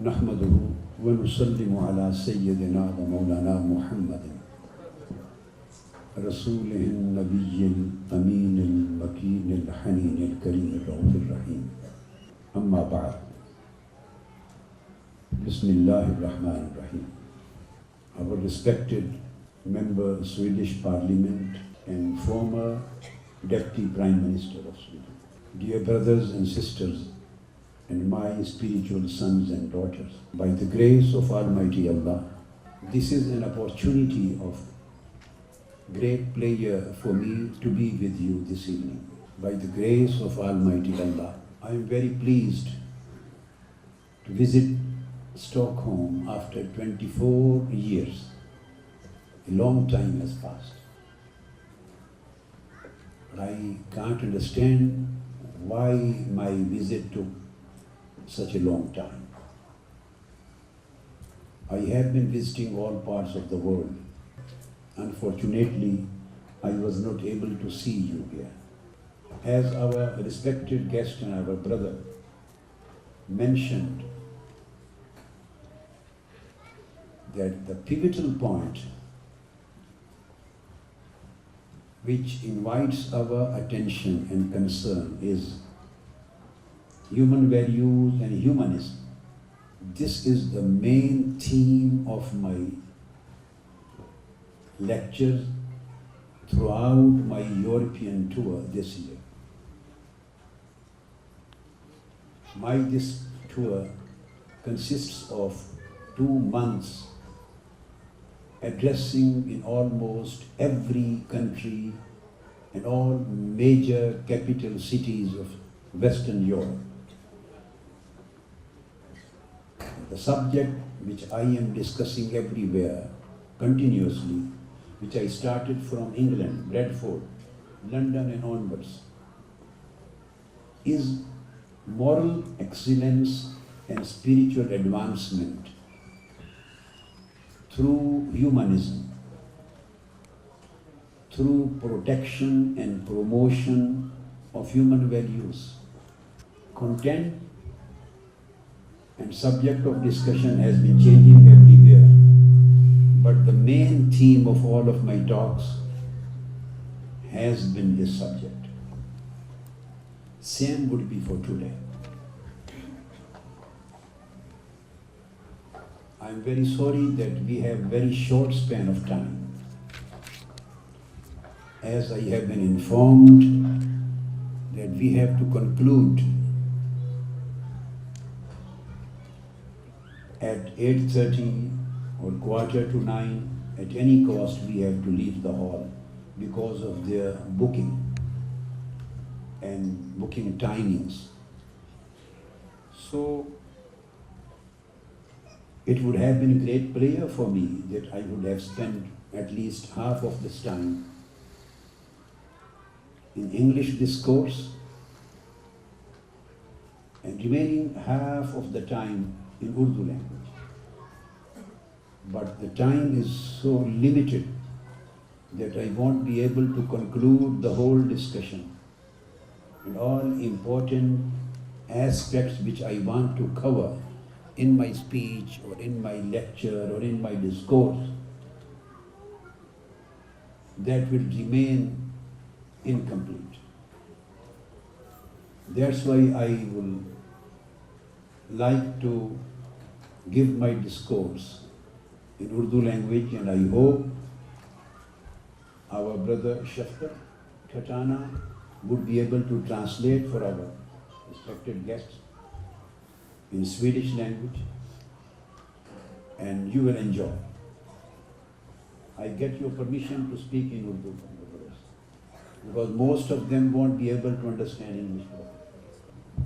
نحمده ونسلم على سيدنا ومولانا محمد رسوله النبي الأمين المكين الحنين الكريم الرؤوف الرحيم. أما بعد، بسم الله الرحمن الرحيم. Our respected member of Swedish Parliament and former Deputy Prime Minister of Sweden, dear brothers and sisters, and my spiritual sons and daughters, by the grace of Almighty Allah, this is an opportunity of great pleasure for me to be with you this evening. By the grace of Almighty Allah, I am very pleased to visit Stockholm after 24 years. A long time has passed. But I can't understand why my visit took such a long time. I have been visiting all parts of the world. Unfortunately, I was not able to see you here. As our respected guest and our brother mentioned, that the pivotal point which invites our attention and concern is human values and humanism. This is the main theme of my lectures throughout my European tour this year. This tour consists of 2 months addressing in almost every country and all major capital cities of Western Europe. The subject which I am discussing everywhere continuously, which I started from England, Bradford, London and onwards, is moral excellence and spiritual advancement through humanism, through protection and promotion of human values. Content and subject of discussion has been changing everywhere, but the main theme of all of my talks has been this subject. Same would be for today. I am very sorry that we have very short span of time. As I have been informed that we have to conclude at 8:30 or 8:45, at any cost we have to leave the hall because of their booking and booking timings. So it would have been a great pleasure for me that I would have spent at least half of this time in English discourse and remaining half of the time in Urdu language. But the time is so limited that I won't be able to conclude the whole discussion and all important aspects which I want to cover in my speech or in my lecture or in my discourse. That will remain incomplete. That's why I will like to give my discourse in Urdu language, and I hope our brother Shafqat Khatana would be able to translate for our respected guests in Swedish language, and you will enjoy. I get your permission to speak in Urdu because most of them won't be able to understand English.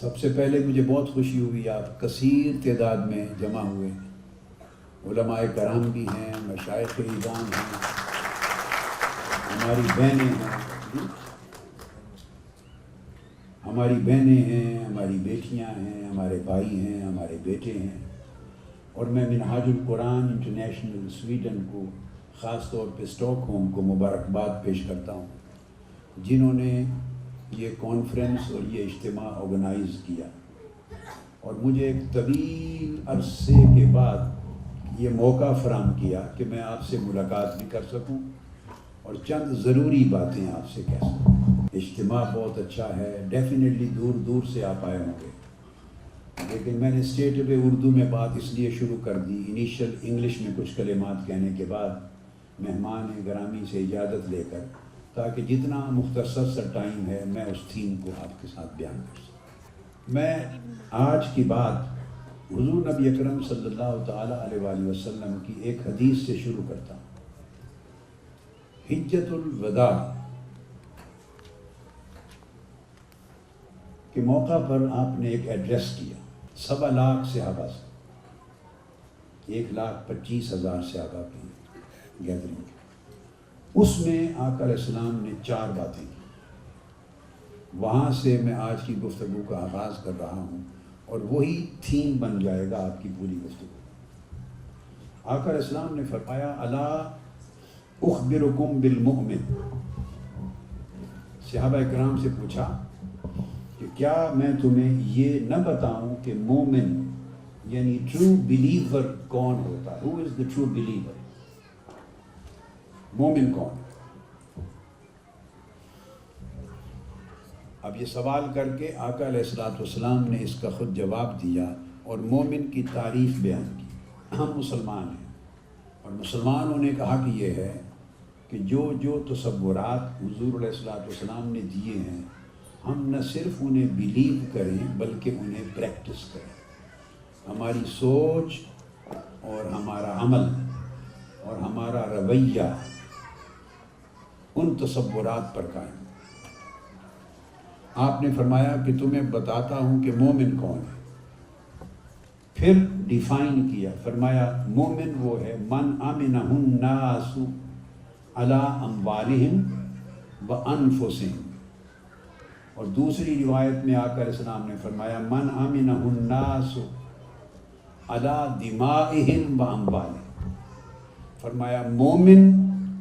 سب سے پہلے مجھے بہت خوشی ہوئی، آپ کثیر تعداد میں جمع ہوئے ہیں، علماء کرام بھی ہیں، مشائخ اعظام ہیں، ہماری بہنیں ہیں، ہماری بہنیں ہیں، ہماری بیٹیاں ہیں، ہمارے بھائی ہیں، ہمارے بیٹے ہیں، اور میں منہاج القرآن انٹرنیشنل سویڈن کو، خاص طور پہ اسٹاک ہوم کو مبارکباد پیش کرتا ہوں، جنہوں نے یہ کانفرنس اور یہ اجتماع آرگنائز کیا، اور مجھے ایک طویل عرصے کے بعد یہ موقع فراہم کیا کہ میں آپ سے ملاقات بھی کر سکوں اور چند ضروری باتیں آپ سے کہہ سکوں۔ اجتماع بہت اچھا ہے، ڈیفینیٹلی دور دور سے آپ آئے ہوں گے، لیکن میں نے اسٹیٹ پہ اردو میں بات اس لیے شروع کر دی، انیشل انگلش میں کچھ کلمات کہنے کے بعد مہمان گرامی سے اجازت لے کر، تاکہ جتنا مختصر سا ٹائم ہے میں اس تھیم کو آپ کے ساتھ بیان کر سکوں۔ میں آج کی بات حضور نبی اکرم صلی اللہ تعالیٰ علیہ وآلہ وسلم کی ایک حدیث سے شروع کرتا ہوں۔ حجۃ الوداع کے موقع پر آپ نے ایک ایڈریس کیا 1.25 لاکھ صحابہ سے، 1,25,000 صحابہ کی گیدرنگ، اس میں آقا علیہ السلام نے 4 باتیں کی۔ وہاں سے میں آج کی گفتگو کا آغاز کر رہا ہوں، اور وہی تھیم بن جائے گا آپ کی پوری گفتگو۔ آقا علیہ السلام نے فرمایا الا اخبرکم بالمؤمن، صحابہ کرام سے پوچھا کہ کیا میں تمہیں یہ نہ بتاؤں کہ مومن یعنی ٹرو بلیور کون ہوتا ہے؟ ہو از دا ٹرو بلیور؟ مومن کون ہے؟ اب یہ سوال کر کے آقا علیہ السلام نے اس کا خود جواب دیا اور مومن کی تعریف بیان کی۔ ہم مسلمان ہیں، اور مسلمانوں نے کہا کہ یہ ہے کہ جو تصورات حضور علیہ السلام نے دیے ہیں، ہم نہ صرف انہیں بلیو کریں بلکہ انہیں پریکٹس کریں، ہماری سوچ اور ہمارا عمل اور ہمارا رویہ ان تصورات پر قائم۔ آپ نے فرمایا کہ تمہیں بتاتا ہوں کہ مومن کون ہے، پھر ڈیفائن کیا، فرمایا مومن وہ ہے من امنہ الناس علی اموالہم وانفسہم، اور دوسری روایت میں آقا علیہ السلام نے فرمایا من امنہ الناس علی دمائہم واموالہم، فرمایا مومن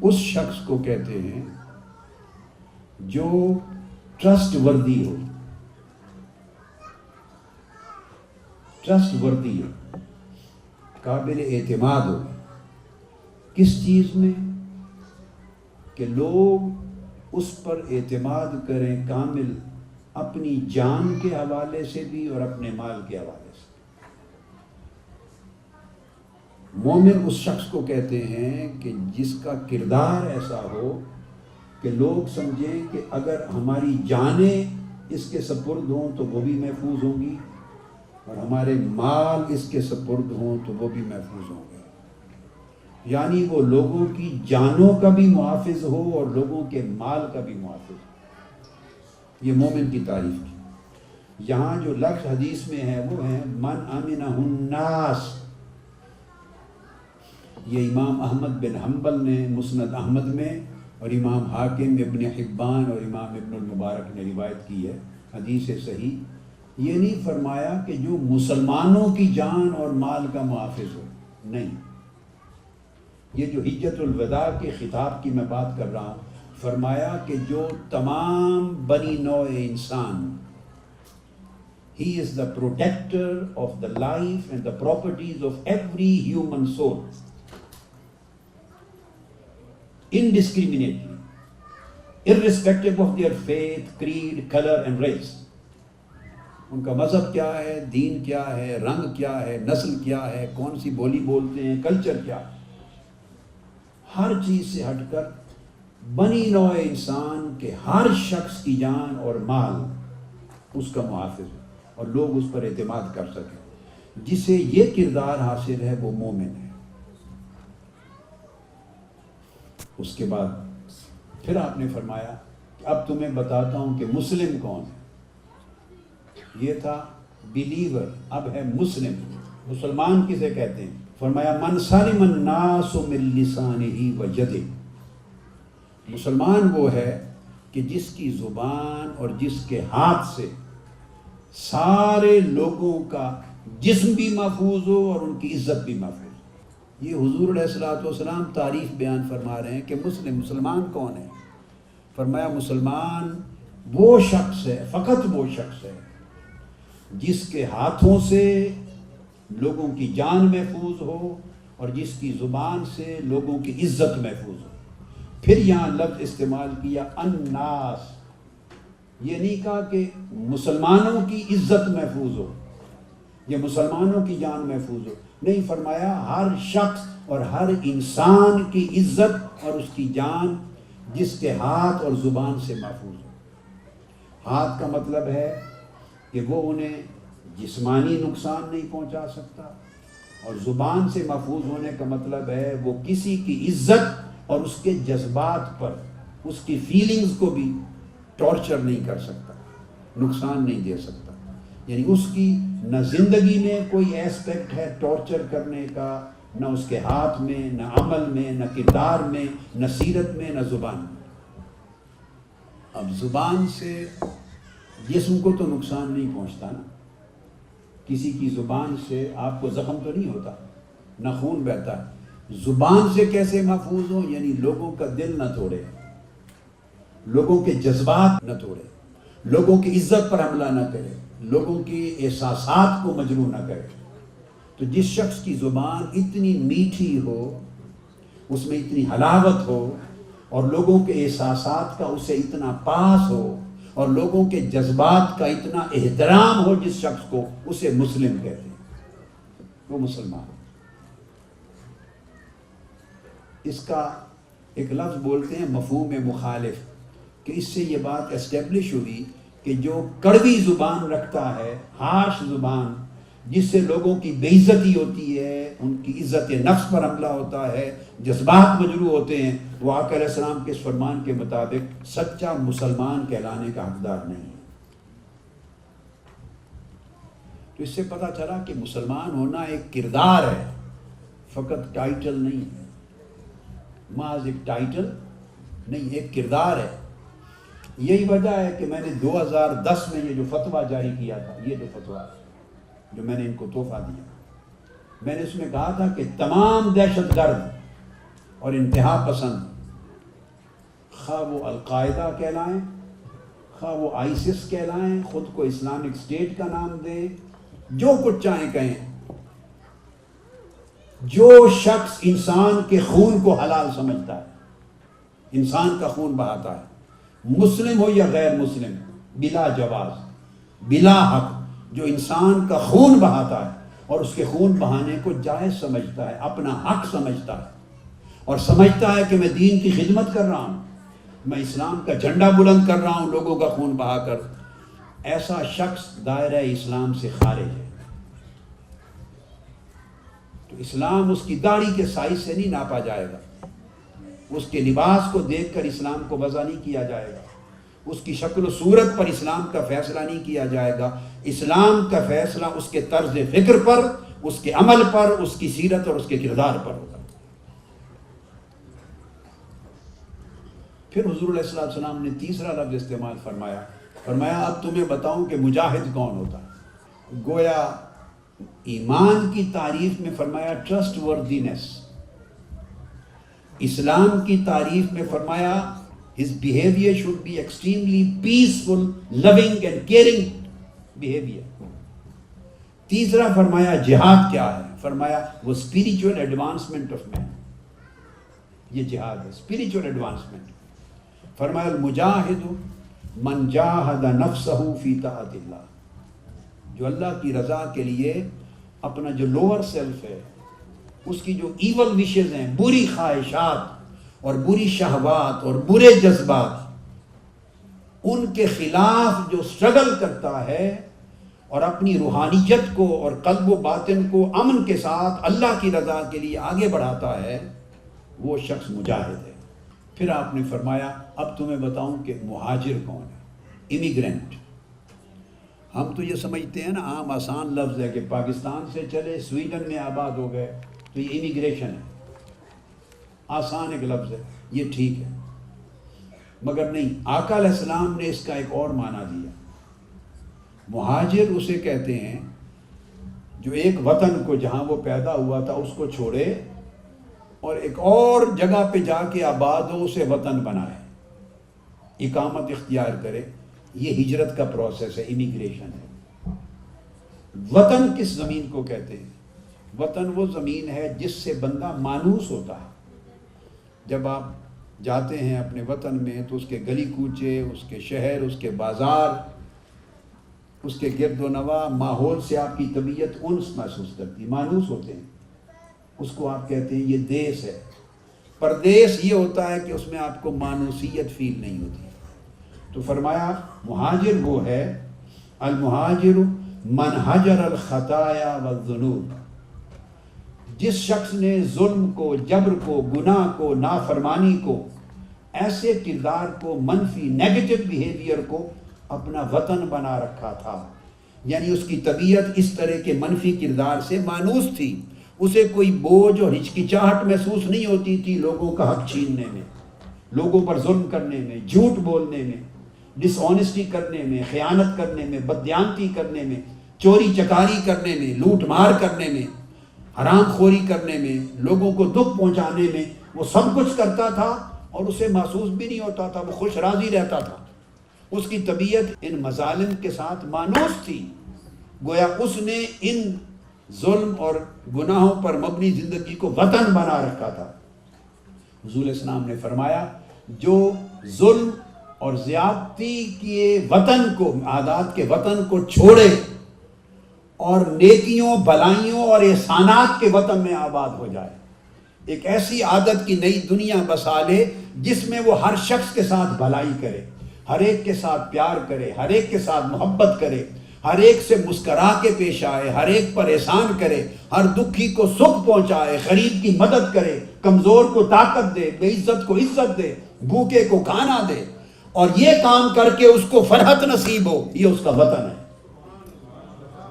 اس شخص کو کہتے ہیں جو ٹرسٹ وردی ہو، ٹرسٹ وردی ہو، قابل اعتماد ہو۔ کس چیز میں؟ کہ لوگ اس پر اعتماد کریں کامل، اپنی جان کے حوالے سے بھی اور اپنے مال کے حوالے سے۔ مومن اس شخص کو کہتے ہیں کہ جس کا کردار ایسا ہو کہ لوگ سمجھیں کہ اگر ہماری جانیں اس کے سپرد ہوں تو وہ بھی محفوظ ہوں گی، اور ہمارے مال اس کے سپرد ہوں تو وہ بھی محفوظ ہوں گے، یعنی وہ لوگوں کی جانوں کا بھی محافظ ہو اور لوگوں کے مال کا بھی محافظ ہو۔ یہ مومن کی تعریف کی۔ یہاں جو لفظ حدیث میں ہے وہ ہے من امنہ الناس، یہ امام احمد بن حنبل نے مسند احمد میں، اور امام حاکم ابن حبان اور امام ابن المبارک نے روایت کی ہے، حدیث صحیح۔ یہ نہیں فرمایا کہ جو مسلمانوں کی جان اور مال کا محافظ ہو، نہیں، یہ جو حجۃ الوداع کے خطاب کی میں بات کر رہا ہوں، فرمایا کہ جو تمام بنی نوع انسان، he is the protector of the life and the properties of every human soul indiscriminately, irrespective of their faith, creed, color and race. ان کا مذہب کیا ہے، دین کیا ہے، رنگ کیا ہے، نسل کیا ہے، کون سی بولی بولتے ہیں، کلچر کیا ہے، ہر چیز سے ہٹ کر بنی نوع انسان کے ہر شخص کی جان اور مال اس کا محافظ ہے، اور لوگ اس پر اعتماد کر سکیں۔ جسے یہ کردار حاصل ہے وہ مومن ہے۔ اس کے بعد پھر آپ نے فرمایا کہ اب تمہیں بتاتا ہوں کہ مسلم کون ہے۔ یہ تھا بلیور، اب ہے مسلم۔ مسلمان کسے کہتے ہیں؟ فرمایا من سلم الناس من لسانہ و یدہ۔ مسلمان وہ ہے کہ جس کی زبان اور جس کے ہاتھ سے سارے لوگوں کا جسم بھی محفوظ ہو اور ان کی عزت بھی محفوظ ہو۔ یہ حضور علیہ الصلوۃ والسلام تعریف بیان فرما رہے ہیں کہ مسلمان کون ہے؟ فرمایا مسلمان وہ شخص ہے، فقط وہ شخص ہے جس کے ہاتھوں سے لوگوں کی جان محفوظ ہو اور جس کی زبان سے لوگوں کی عزت محفوظ ہو۔ پھر یہاں لفظ استعمال کیا الناس، یہ نہیں کہا کہ مسلمانوں کی عزت محفوظ ہو یا مسلمانوں کی جان محفوظ ہو، نہیں، فرمایا ہر شخص اور ہر انسان کی عزت اور اس کی جان جس کے ہاتھ اور زبان سے محفوظ ہو۔ ہاتھ کا مطلب ہے کہ وہ انہیں جسمانی نقصان نہیں پہنچا سکتا، اور زبان سے محفوظ ہونے کا مطلب ہے وہ کسی کی عزت اور اس کے جذبات پر، اس کی فیلنگز کو بھی ٹارچر نہیں کر سکتا، نقصان نہیں دے سکتا۔ یعنی اس کی نہ زندگی میں کوئی ایسپیکٹ ہے ٹارچر کرنے کا، نہ اس کے ہاتھ میں، نہ عمل میں، نہ کردار میں، نہ سیرت میں، نہ زبان میں۔ اب زبان سے جسم کو تو نقصان نہیں پہنچتا نا، کسی کی زبان سے آپ کو زخم تو نہیں ہوتا، نہ خون بہتا ہے۔ زبان سے کیسے محفوظ ہو؟ یعنی لوگوں کا دل نہ توڑے، لوگوں کے جذبات نہ توڑے، لوگوں کی عزت پر حملہ نہ کرے، لوگوں کی احساسات کو مجروح نہ کرے۔ تو جس شخص کی زبان اتنی میٹھی ہو، اس میں اتنی حلاوت ہو، اور لوگوں کے احساسات کا اسے اتنا پاس ہو، اور لوگوں کے جذبات کا اتنا احترام ہو جس شخص کو، اسے مسلم کہتے ہیں، وہ مسلمان۔ اس کا ایک لفظ بولتے ہیں مفہوم مخالف، کہ اس سے یہ بات اسٹیبلش ہوئی کہ جو کڑوی زبان رکھتا ہے، ہارش زبان، جس سے لوگوں کی بے عزتی ہوتی ہے، ان کی عزت نفس پر حملہ ہوتا ہے، جذبات مجروح ہوتے ہیں، وہ آقا علیہ السلام کے اس فرمان کے مطابق سچا مسلمان کہلانے کا حقدار نہیں ہے۔ تو اس سے پتہ چلا کہ مسلمان ہونا ایک کردار ہے، فقط ٹائٹل نہیں ہے، محض ایک ٹائٹل نہیں، ایک کردار ہے۔ یہی وجہ ہے کہ میں نے 2010 میں یہ جو فتویٰ جاری کیا تھا، یہ جو فتویٰ جو میں نے ان کو تحفہ دیا، میں نے اس میں کہا تھا کہ تمام دہشت گرد اور انتہا پسند، خواہ وہ القاعدہ کہلائیں، خواہ وہ آئیسس کہلائیں، خود کو اسلامک اسٹیٹ کا نام دیں، جو کچھ چاہیں کہیں، جو شخص انسان کے خون کو حلال سمجھتا ہے، انسان کا خون بہاتا ہے، مسلم ہو یا غیر مسلم، بلا جواز، بلا حق، جو انسان کا خون بہاتا ہے اور اس کے خون بہانے کو جائز سمجھتا ہے، اپنا حق سمجھتا ہے، اور سمجھتا ہے کہ میں دین کی خدمت کر رہا ہوں، میں اسلام کا جھنڈا بلند کر رہا ہوں لوگوں کا خون بہا کر، ایسا شخص دائرہ اسلام سے خارج ہے۔ تو اسلام اس کی داڑھی کے سائز سے نہیں ناپا جائے گا، اس کے لباس کو دیکھ کر اسلام کو وضع نہیں کیا جائے گا، اس کی شکل و صورت پر اسلام کا فیصلہ نہیں کیا جائے گا، اسلام کا فیصلہ اس کے طرز فکر پر، اس کے عمل پر، اس کی سیرت اور اس کے کردار پر ہوگا۔ پھر حضور علیہ السلام نے تیسرا لفظ استعمال فرمایا اب تمہیں بتاؤں کہ مجاہد کون ہوتا ہے۔ گویا ایمان کی تعریف میں فرمایا ٹرسٹ وردینس، اسلام کی تعریف میں فرمایا his behavior should be extremely peaceful, loving and caring behavior۔ تیسرا فرمایا جہاد کیا ہے؟ فرمایا وہ spiritual advancement of man، یہ جہاد ہے، spiritual advancement۔ فرمایا المجاہد من جاہد نفسہ فی طاعت اللہ، جو اللہ کی رضا کے لیے اپنا جو لوور سیلف ہے، اس کی جو ایول وشز ہیں، بری خواہشات اور بری شہوات اور برے جذبات، ان کے خلاف جو سٹرگل کرتا ہے اور اپنی روحانیت کو اور قلب و باطن کو امن کے ساتھ اللہ کی رضا کے لیے آگے بڑھاتا ہے، وہ شخص مجاہد ہے۔ پھر آپ نے فرمایا اب تمہیں بتاؤں کہ مہاجر کون ہے، امیگرینٹ۔ ہم تو یہ سمجھتے ہیں نا عام آسان لفظ ہے کہ پاکستان سے چلے سویڈن میں آباد ہو گئے تو یہ امیگریشن ہے، آسان ایک لفظ ہے، یہ ٹھیک ہے، مگر نہیں، آقا علیہ السلام نے اس کا ایک اور معنی دیا۔ مہاجر اسے کہتے ہیں جو ایک وطن کو جہاں وہ پیدا ہوا تھا اس کو چھوڑے اور ایک اور جگہ پہ جا کے آباد ہو، اسے وطن بنائے، اقامت اختیار کرے، یہ ہجرت کا پروسیس ہے، امیگریشن ہے۔ وطن کس زمین کو کہتے ہیں؟ وطن وہ زمین ہے جس سے بندہ مانوس ہوتا ہے۔ جب آپ جاتے ہیں اپنے وطن میں تو اس کے گلی کوچے، اس کے شہر، اس کے بازار، اس کے گرد و نواح، ماحول سے آپ کی طبیعت انس محسوس کرتی، مانوس ہوتے ہیں، اس کو آپ کہتے ہیں یہ دیس ہے۔ پردیس یہ ہوتا ہے کہ اس میں آپ کو مانوسیت فیل نہیں ہوتی۔ تو فرمایا مہاجر وہ ہے، المہاجر من ہجر الخطایا والذنوب، جس شخص نے ظلم کو، جبر کو، گناہ کو، نافرمانی کو، ایسے کردار کو، منفی نیگیٹو بیہیویئر کو اپنا وطن بنا رکھا تھا، یعنی اس کی طبیعت اس طرح کے منفی کردار سے مانوس تھی، اسے کوئی بوجھ اور ہچکچاہٹ محسوس نہیں ہوتی تھی لوگوں کا حق چھیننے میں، لوگوں پر ظلم کرنے میں، جھوٹ بولنے میں، ڈس آنیسٹی کرنے میں، خیانت کرنے میں، بددیانتی کرنے میں، چوری چکاری کرنے میں، لوٹ مار کرنے میں، حرام خوری کرنے میں، لوگوں کو دکھ پہنچانے میں، وہ سب کچھ کرتا تھا اور اسے محسوس بھی نہیں ہوتا تھا، وہ خوش راضی رہتا تھا۔ اس کی طبیعت ان مظالم کے ساتھ مانوس تھی، گویا اس نے ان ظلم اور گناہوں پر مبنی زندگی کو وطن بنا رکھا تھا۔ حضور اسلام نے فرمایا جو ظلم اور زیادتی کے وطن کو، عادات کے وطن کو چھوڑے اور نیکیوں، بھلائیوں اور احسانات کے وطن میں آباد ہو جائے، ایک ایسی عادت کی نئی دنیا بسا لے جس میں وہ ہر شخص کے ساتھ بھلائی کرے، ہر ایک کے ساتھ پیار کرے، ہر ایک کے ساتھ محبت کرے، ہر ایک سے مسکرا کے پیش آئے، ہر ایک پر احسان کرے، ہر دکھی کو سکھ پہنچائے، غریب کی مدد کرے، کمزور کو طاقت دے، بے عزت کو عزت دے، بھوکے کو کھانا دے، اور یہ کام کر کے اس کو فرحت نصیب ہو، یہ اس کا وطن ہے۔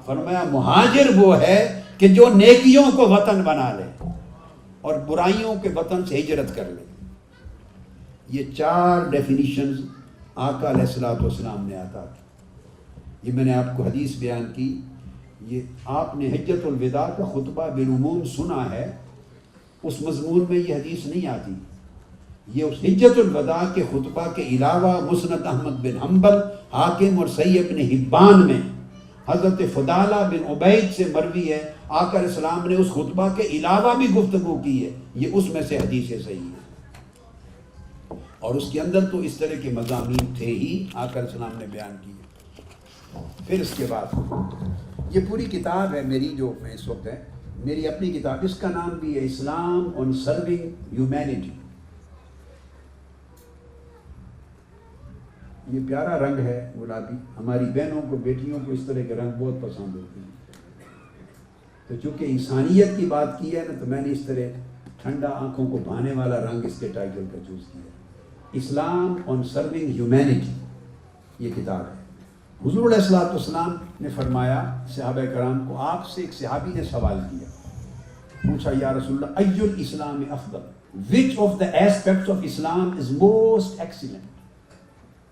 فرمایا مہاجر وہ ہے کہ جو نیکیوں کو وطن بنا لے اور برائیوں کے وطن سے ہجرت کر لے۔ یہ 4 ڈیفینیشنز آقا علیہ السلام نے عطا کی۔ یہ میں نے آپ کو حدیث بیان کی، یہ آپ نے حجۃ الوداع کا خطبہ بالعموم سنا ہے، اس مضمون میں یہ حدیث نہیں آتی۔ یہ اس حجۃ الوداع کے خطبہ کے علاوہ مسند احمد بن حنبل، حاکم اور صحیح ابن حبان میں حضرت فضالہ بن عبید سے مروی ہے، آقا علیہ السلام نے اس خطبہ کے علاوہ بھی گفتگو کی ہے، یہ اس میں سے حدیث صحیح ہے، اور اس کے اندر تو اس طرح کے مضامین تھے ہی، آقا علیہ السلام نے بیان کیے۔ پھر اس کے بعد یہ پوری کتاب ہے میری، جو میں اس وقت ہے میری اپنی کتاب، اس کا نام بھی ہے اسلام آن سرونگ ہیومینٹی۔ یہ پیارا رنگ ہے گلابی، ہماری بہنوں کو، بیٹیوں کو اس طرح کے رنگ بہت پسند ہوتے ہیں، تو چونکہ انسانیت کی بات کی ہے نا تو میں نے اس طرح ٹھنڈا آنکھوں کو بھانے والا رنگ اس کے ٹائٹل کا چوز کیا، اسلام آن سرونگ ہیومینٹی، یہ کتاب ہے۔ حضور علیہ السلام نے فرمایا صحابہ کرام کو، آپ سے ایک صحابی نے سوال کیا، پوچھا یا رسول اللہ ای الاسلام افضل، which of the aspects of Islam is most excellent؟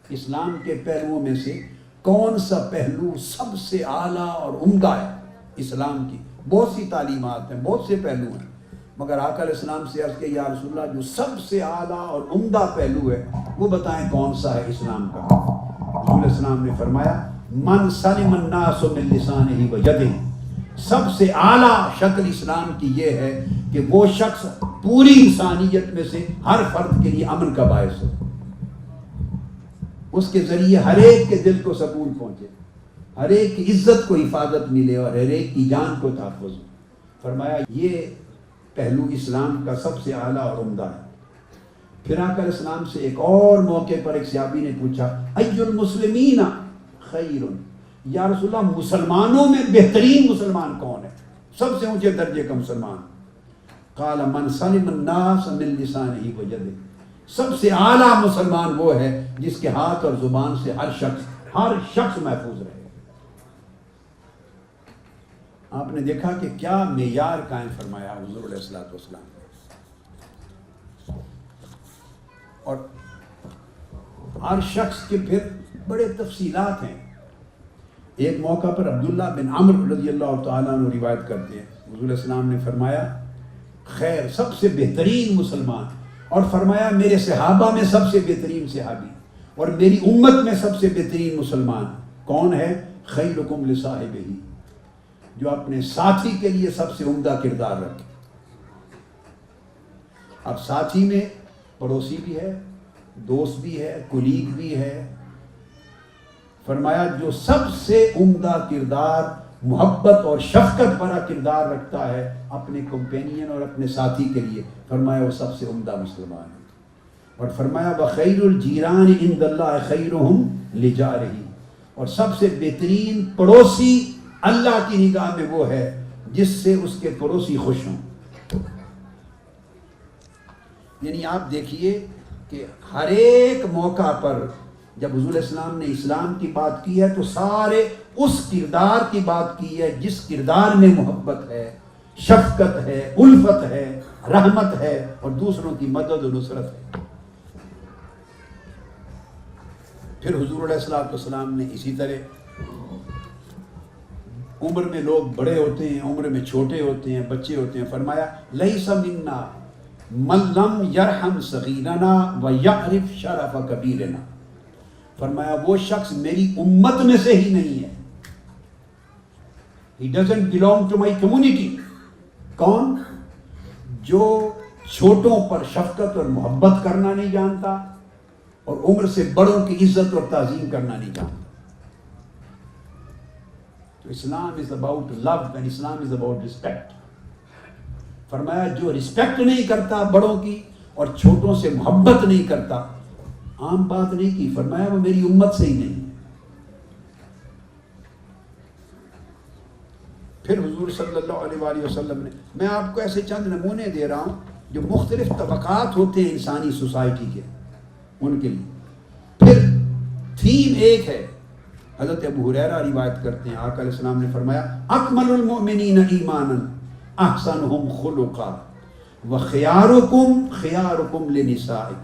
اسلام کے پہلوؤں میں سے کون سا پہلو سب سے اعلیٰ اور عمدہ ہے؟ اسلام کی بہت سی تعلیمات ہیں، بہت سے پہلو ہیں، مگر آقا علیہ السلام سے عرض کہ یا رسول اللہ جو سب سے اعلیٰ اور عمدہ پہلو ہے وہ بتائیں کون سا ہے اسلام کا؟ حضور علیہ السلام نے فرمایا من سلم الناس من لسانہ و یدہ، سب سے اعلیٰ شکل اسلام کی یہ ہے کہ وہ شخص پوری انسانیت میں سے ہر فرد کے لیے امن کا باعث ہو، اس کے ذریعے ہر ایک کے دل کو سکون پہنچے، ہر ایک کی عزت کو حفاظت ملے اور ہر ایک کی جان کو تحفظ ہو۔ فرمایا یہ پہلو اسلام کا سب سے اعلیٰ اور عمدہ ہے۔ پھر آقا علیہ السلام سے ایک اور موقع پر ایک صحابی نے پوچھا ای المسلمین خیر، یا رسول اللہ مسلمانوں میں بہترین مسلمان کون ہے، سب سے اونچے درجے کا مسلمان؟ قال من سلم الناس من لسانہ و یدہ، سب سے اعلیٰ مسلمان وہ ہے جس کے ہاتھ اور زبان سے ہر شخص محفوظ رہے۔ آپ نے دیکھا کہ کیا معیار قائم فرمایا حضور علیہ الصلوۃ والسلام نے. اور ہر شخص کے پھر بڑے تفصیلات ہیں. ایک موقع پر عبداللہ بن عمرو رضی اللہ تعالیٰ عنہ روایت کرتے ہیں, حضور علیہ السلام نے فرمایا خیر سب سے بہترین مسلمان, اور فرمایا میرے صحابہ میں سب سے بہترین صحابی اور میری امت میں سب سے بہترین مسلمان کون ہے؟ خیرکم لصاحبہ, جو اپنے ساتھی کے لیے سب سے عمدہ کردار رکھے. اب ساتھی میں پڑوسی بھی ہے, دوست بھی ہے, کولیگ بھی ہے. فرمایا جو سب سے عمدہ کردار, محبت اور شفقت بھرا کردار رکھتا ہے اپنے کمپینین اور اپنے ساتھی کے لیے, فرمایا وہ سب سے عمدہ مسلمان ہے. اور فرمایا وَخَيْرُ الْجِيرَانِ عِنْدَ اللَّهِ خَيْرُهُمْ لِجَارِهِ, اور سب سے بہترین پڑوسی اللہ کی نگاہ میں وہ ہے جس سے اس کے پڑوسی خوش ہوں. یعنی آپ دیکھیے کہ ہر ایک موقع پر جب حضور علیہ السلام نے اسلام کی بات کی ہے تو سارے اس کردار کی بات کی ہے جس کردار میں محبت ہے, شفقت ہے, الفت ہے, رحمت ہے اور دوسروں کی مدد و نصرت ہے. پھر حضور علیہ السلام نے اسی طرح عمر میں لوگ بڑے ہوتے ہیں, عمر میں چھوٹے ہوتے ہیں, بچے ہوتے ہیں, فرمایا لیس منا من لم یرحم صغیرنا ویعرف شرف کبیرنا, فرمایا وہ شخص میری امت میں سے ہی نہیں ہے. He doesn't belong to my community. کون؟ جو چھوٹوں پر شفقت اور محبت کرنا نہیں جانتا اور عمر سے بڑوں کی عزت اور تعظیم کرنا نہیں جانتا. تو اسلام is about love and Islam is about respect. فرمایا جو رسپیکٹ نہیں کرتا بڑوں کی اور چھوٹوں سے محبت نہیں کرتا, عام بات نہیں کی, فرمایا وہ میری امت سے ہی نہیں ہے. پھر حضور صلی اللہ علیہ وآلہ وسلم نے, میں آپ کو ایسے چند نمونے دے رہا ہوں جو مختلف طبقات ہوتے ہیں انسانی سوسائٹی کے, ان کے لیے. پھر تھیم ایک ہے, حضرت ابو ہریرہ روایت کرتے ہیں آقا علیہ السلام نے فرمایا اکمل المؤمنین ایمانا احسنہم خلقا وخیارکم خیارکم لنسائکم.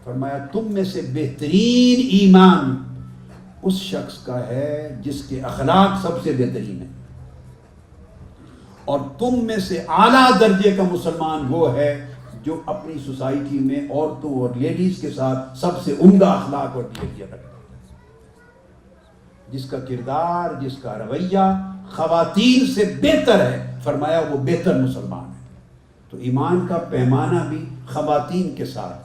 فرمایا تم میں سے بہترین ایمان اس شخص کا ہے جس کے اخلاق سب سے بہترین ہے, اور تم میں سے اعلیٰ درجے کا مسلمان وہ ہے جو اپنی سوسائٹی میں عورتوں اور لیڈیز کے ساتھ سب سے عمدہ اخلاق اور بہیویئر رکھتا ہے, جس کا کردار, جس کا رویہ خواتین سے بہتر ہے. فرمایا وہ بہتر مسلمان ہے. تو ایمان کا پیمانہ بھی خواتین کے ساتھ,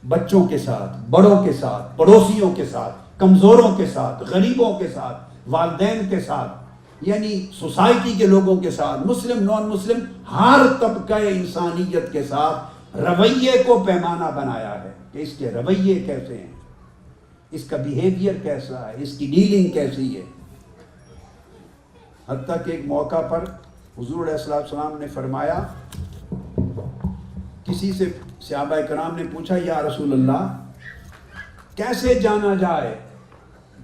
بچوں کے ساتھ, بڑوں کے ساتھ, پڑوسیوں کے ساتھ, کمزوروں کے ساتھ, غریبوں کے ساتھ, والدین کے ساتھ, یعنی سوسائٹی کے لوگوں کے ساتھ, مسلم نان مسلم, ہر طبقہ انسانیت کے ساتھ رویے کو پیمانہ بنایا ہے کہ اس کے رویے کیسے ہیں, اس کا بیہیویئر کیسا ہے, اس کی ڈیلنگ کیسی ہے. حتیٰ کہ ایک موقع پر حضور علیہ السلام نے فرمایا, کسی سے صحابہ کرام نے پوچھا یا رسول اللہ کیسے جانا جائے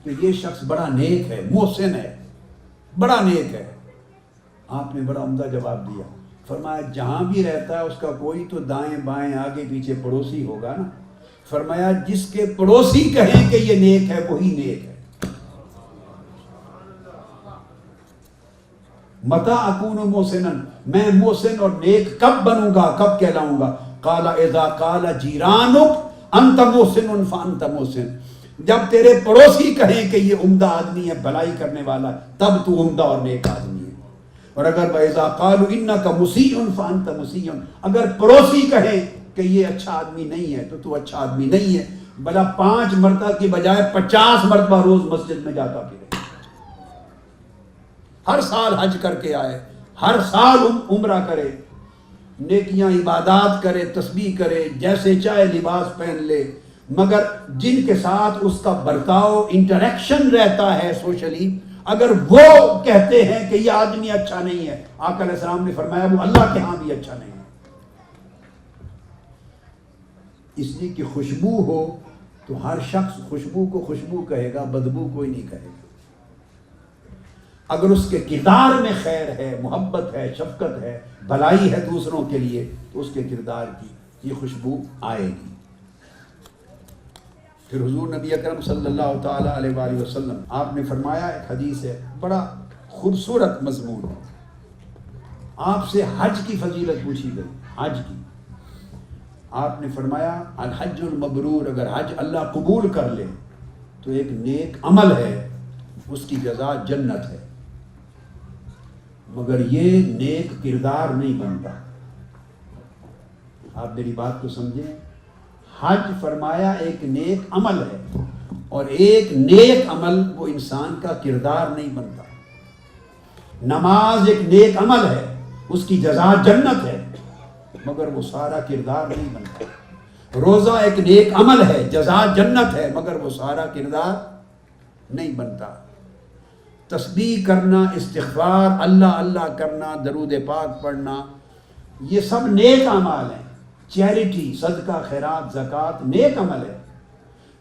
کہ یہ شخص بڑا نیک ہے, محسن ہے, بڑا نیک ہے. آپ نے بڑا عمدہ جواب دیا, فرمایا جہاں بھی رہتا ہے اس کا کوئی تو دائیں بائیں آگے پیچھے پڑوسی ہوگا نا. فرمایا جس کے پڑوسی کہیں کہ یہ نیک ہے وہی نیک ہے. متا اکون محسنا, میں محسن اور نیک کب بنوں گا, کب کہلاؤں گا؟ قال اذا قال جیرانک انت محسن فانت محسن, جب تیرے پڑوسی کہیں کہ یہ عمدہ آدمی ہے, بھلائی کرنے والا ہے, تب تو عمدہ اور نیک آدمی ہے. اور اگر اذا قالوا انک مسیء فانت مسیء, اگر پڑوسی کہیں کہ یہ اچھا آدمی نہیں ہے تو اچھا آدمی نہیں ہے. بلا 5 مرتبہ کی بجائے 50 مرتبہ روز مسجد میں جاتا پھرے, ہر سال حج کر کے آئے, ہر سال عمرہ کرے, نیکیاں عبادات کرے, تسبیح کرے, جیسے چاہے لباس پہن لے, مگر جن کے ساتھ اس کا برتاؤ انٹریکشن رہتا ہے سوشلی, اگر وہ کہتے ہیں کہ یہ آدمی اچھا نہیں ہے, آقا علیہ السلام نے فرمایا وہ اللہ کے ہاں بھی اچھا نہیں ہے. اس لیے کہ خوشبو ہو تو ہر شخص خوشبو کو خوشبو کہے گا, بدبو کوئی نہیں کہے گا. اگر اس کے کردار میں خیر ہے، محبت ہے، شفقت ہے، بھلائی ہے دوسروں کے لیے، تو اس کے کردار کی یہ خوشبو آئے گی۔ پھر حضور نبی اکرم صلی اللہ تعالیٰ علیہ وآلہ وسلم آپ نے فرمایا، ایک حدیث ہے بڑا خوبصورت مضمون، آپ سے حج کی فضیلت پوچھی گئی، حج کی۔ آپ نے فرمایا الحج المبرور، اگر حج اللہ قبول کر لے تو ایک نیک عمل ہے، اس کی جزا جنت ہے، مگر یہ نیک کردار نہیں بنتا۔ آپ میری بات کو سمجھیں، حج فرمایا ایک نیک عمل ہے، اور ایک نیک عمل وہ انسان کا کردار نہیں بنتا۔ نماز ایک نیک عمل ہے، اس کی جزا جنت ہے، مگر وہ سارا کردار نہیں بنتا۔ روزہ ایک نیک عمل ہے، جزا جنت ہے، مگر وہ سارا کردار نہیں بنتا۔ تسبیح کرنا، استغفار، اللہ اللہ کرنا، درود پاک پڑھنا، یہ سب نیک اعمال ہیں۔ چیریٹی، صدقہ، خیرات، زکوٰۃ نیک عمل ہے،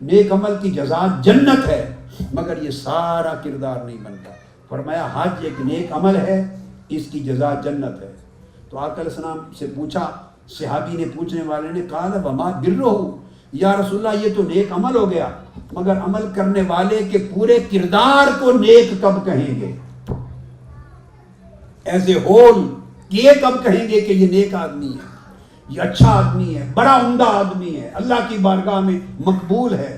نیک عمل کی جزا جنت ہے، مگر یہ سارا کردار نہیں بنتا۔ فرمایا حج ایک نیک عمل ہے، اس کی جزا جنت ہے۔ تو آقا علیہ السلام سے پوچھا، صحابی نے، پوچھنے والے نے کہا وما برہ، یا رسول اللہ یہ تو نیک عمل ہو گیا، مگر عمل کرنے والے کے پورے کردار کو نیک کب کہیں گے؟ ایز اے ہول یہ کب کہیں گے کہ یہ نیک آدمی ہے، یہ اچھا آدمی ہے، بڑا عمدہ آدمی ہے، اللہ کی بارگاہ میں مقبول ہے،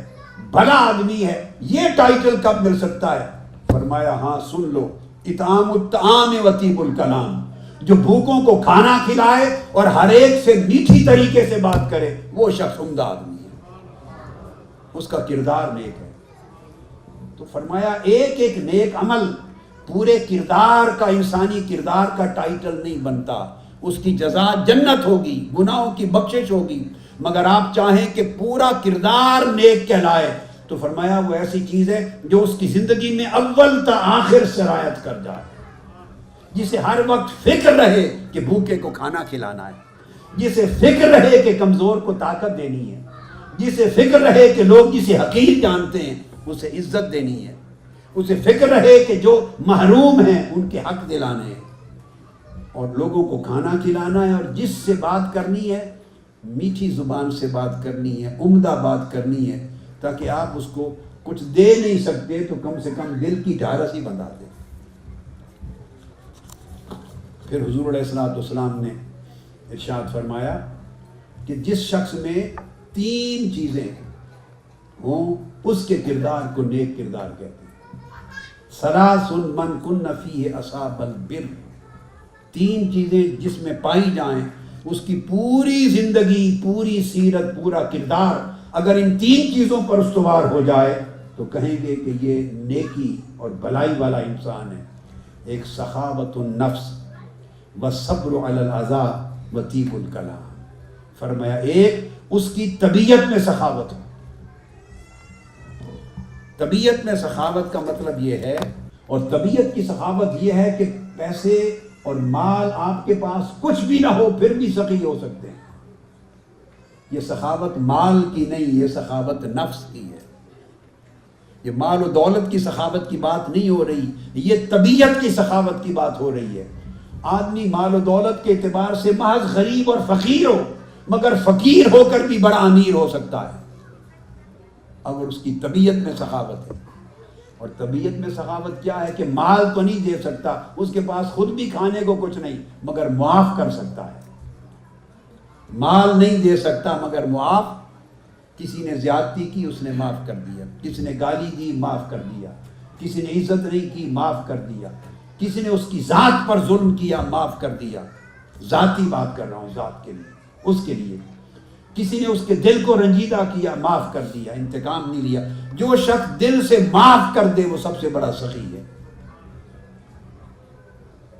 بھلا آدمی ہے، یہ ٹائٹل کب مل سکتا ہے؟ فرمایا ہاں سن لو، اطعام الطعام وطیب الکلام، جو بھوکوں کو کھانا کھلائے اور ہر ایک سے میٹھی طریقے سے بات کرے، وہ شخص عمدہ آدمی ہے، اس کا کردار نیک ہے۔ تو فرمایا ایک ایک نیک عمل پورے کردار کا، انسانی کردار کا ٹائٹل نہیں بنتا، اس کی جزا جنت ہوگی، گناہوں کی بخشش ہوگی، مگر آپ چاہیں کہ پورا کردار نیک کہلائے تو فرمایا وہ ایسی چیز ہے جو اس کی زندگی میں اول تا آخر سرایت کر جائے، جسے ہر وقت فکر رہے کہ بھوکے کو کھانا کھلانا ہے، جسے فکر رہے کہ کمزور کو طاقت دینی ہے، جسے فکر رہے کہ لوگ جسے حقیر جانتے ہیں اسے عزت دینی ہے، اسے فکر رہے کہ جو محروم ہیں ان کے حق دلانے ہیں، اور لوگوں کو کھانا کھلانا ہے، اور جس سے بات کرنی ہے میٹھی زبان سے بات کرنی ہے، عمدہ بات کرنی ہے، تاکہ آپ اس کو کچھ دے نہیں سکتے تو کم سے کم دل کی ڈھارس ہی بندھا دیں۔ پھر حضور علیہ السلام نے ارشاد فرمایا کہ جس شخص میں 3 چیزیں ہوں اس کے کردار کو نیک کردار کہتے ہیں۔ ثلاث من کن فیہ اصاب البر، 3 چیزیں جس میں پائی جائیں اس کی پوری زندگی، پوری سیرت، پورا کردار اگر ان 3 چیزوں پر استوار ہو جائے تو کہیں گے کہ یہ نیکی اور بھلائی والا انسان ہے۔ ایک سخاوت النفس والصبر علی الاذی وطیب الکلام، فرمایا ایک اس کی طبیعت میں سخاوت ہو۔ طبیعت میں سخاوت کا مطلب یہ ہے، اور طبیعت کی سخاوت یہ ہے کہ پیسے اور مال آپ کے پاس کچھ بھی نہ ہو پھر بھی سخی ہو سکتے ہیں۔ یہ سخاوت مال کی نہیں، یہ سخاوت نفس کی ہے۔ یہ مال و دولت کی سخاوت کی بات نہیں ہو رہی، یہ طبیعت کی سخاوت کی بات ہو رہی ہے۔ آدمی مال و دولت کے اعتبار سے محض غریب اور فقیر ہو، مگر فقیر ہو کر بھی بڑا امیر ہو سکتا ہے اگر اس کی طبیعت میں سخاوت ہے۔ اور طبیعت میں سخاوت کیا ہے کہ مال تو نہیں دے سکتا، اس کے پاس خود بھی کھانے کو کچھ نہیں، مگر معاف کر سکتا ہے۔ مال نہیں دے سکتا مگر معاف، کسی نے زیادتی کی اس نے معاف کر دیا، کسی نے گالی دی معاف کر دیا، کسی نے عزت نہیں کی معاف کر دیا، کسی نے اس کی ذات پر ظلم کیا معاف کر دیا، ذاتی بات کر رہا ہوں، ذات کے لیے، اس کے لیے، کسی نے اس کے دل کو رنجیدہ کیا معاف کر دیا، انتقام نہیں لیا۔ جو شخص دل سے معاف کر دے وہ سب سے بڑا سخی ہے۔